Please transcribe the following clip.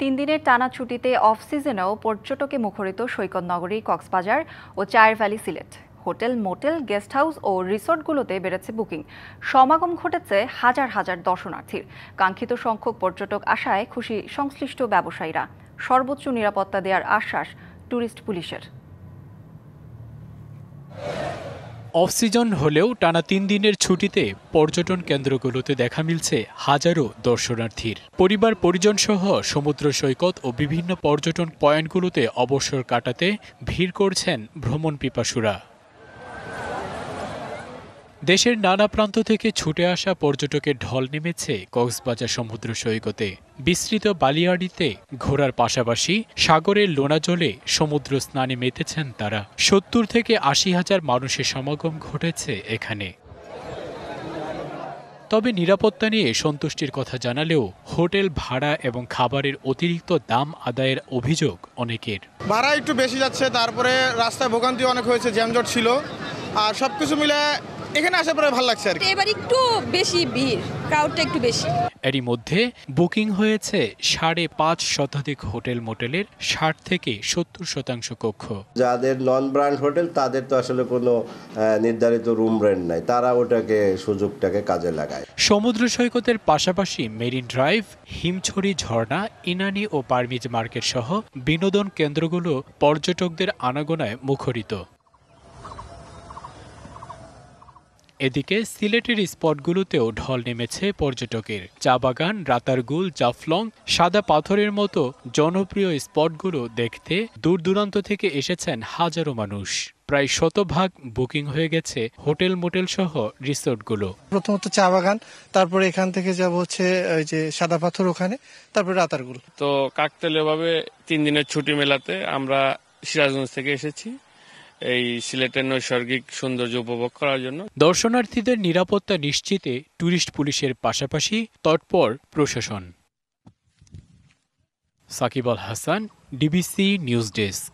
তিন দিনের টানা ছুটিতে অফ সিজনেও পর্যটকে মুখরিত সৈকত নগরী কক্সবাজার ও চায়ের valley Sylhet. Hotel, motel, guest house ও রিসোর্টগুলোতে বেড়েছে বুকিং। সমাগম ঘটেছে হাজার হাজার দর্শনার্থীর। কাঙ্ক্ষিত সংখ্যক পর্যটক আসায় খুশি সংশ্লিষ্ট ব্যবসায়ীরা। সর্বোচ্চ নিরাপত্তা দেওয়ার আশ্বাস ট্যুরিস্ট পুলিশের। অফ সিজন হলেও টানা ৩ দিনের ছুটিতে পর্যটন কেন্দ্রগুলোতে দেখা মিলছে হাজারো দর্শনার্থীর। পরিবার পরিজন সহ সমুদ্র সৈকত ও বিভিন্ন পর্যটন পয়েন্টগুলোতে অবসর কাটাতে ভিড় করছেন ভ্রমণ পিপাসুরা। দেশের নানা প্রান্ত থেকে ছুটে আসা পর্যটকের ঢল নেমেছে কক্সবাজার সমুদ্র সৈকতে। বিস্তৃত বালিয়াড়িতে ঘোরার পাশাপাশি সাগরের লোনা জলে সমুদ্র স্নানে মেতেছেন তারা। ৭০ থেকে ৮০ হাজার মানুষের সমাগম ঘটেছে এখানে। তবে নিরাপত্তা নিয়ে সন্তুষ্টির কথা জানালেও হোটেল ভাড়া এবং খাবারের অতিরিক্ত দাম আদায়ের অভিযোগ অনেকের। ভাড়া একটু বেশি যাচ্ছে, তারপরে রাস্তায় ভোগান্তি অনেক হয়েছে, জ্যামজট ছিল, আর সবকিছু মিলে এখানে আসার পরে ভালো লাগছে আর কি। এবার একটু বেশি ভিড়, ক্রাউডটা একটু বেশি। এরই মধ্যে বুকিং হয়েছে ৫.৫ শতাধিক হোটেল মোটেলের ৬০ থেকে ৭০% কক্ষ। যাদের নন ব্র্যান্ড হোটেল তাদের তো আসলে কোনো নির্ধারিত রুম রেন্ট নাই, তারা ওটাকে সুযোগটাকে কাজে লাগায়। সমুদ্র সৈকতের পাশাপাশি মেরিন ড্রাইভ, হিমছড়ি ঝর্ণা, ইনানি ও পারমিজ মার্কেট সহ বিনোদন কেন্দ্রগুলো পর্যটকদের আনাগোনায় মুখরিত। এদিকে সিলেটের স্পটগুলোতেও ঢল নেমেছে পর্যটকের। চা বাগান, রাতারগুল, জাফলং, সাদা পাথরের মতো জনপ্রিয় স্পটগুলো দেখতে দূর দূরান্ত থেকে এসেছেন হাজারো মানুষ। প্রায় ১০০% বুকিং হয়ে গেছে হোটেল, মোটেল সহ রিসোর্টগুলো। প্রথমত চা বাগান, তারপরে এখান থেকে যাব হচ্ছে ওই যে সাদা পাথর, ওখানে, তারপরে রাতারগুল। তো কাকতালীয়ভাবে ৩ দিনের ছুটি মেলাতে আমরা সিরাজগঞ্জ থেকে এসেছি এই সিলেটের নৈসর্গিক সৌন্দর্য উপভোগ করার জন্য। দর্শনার্থীদের নিরাপত্তা নিশ্চিতে ট্যুরিস্ট পুলিশের পাশাপাশি তৎপর প্রশাসন। Shakib Al Hasan, DBC news desk.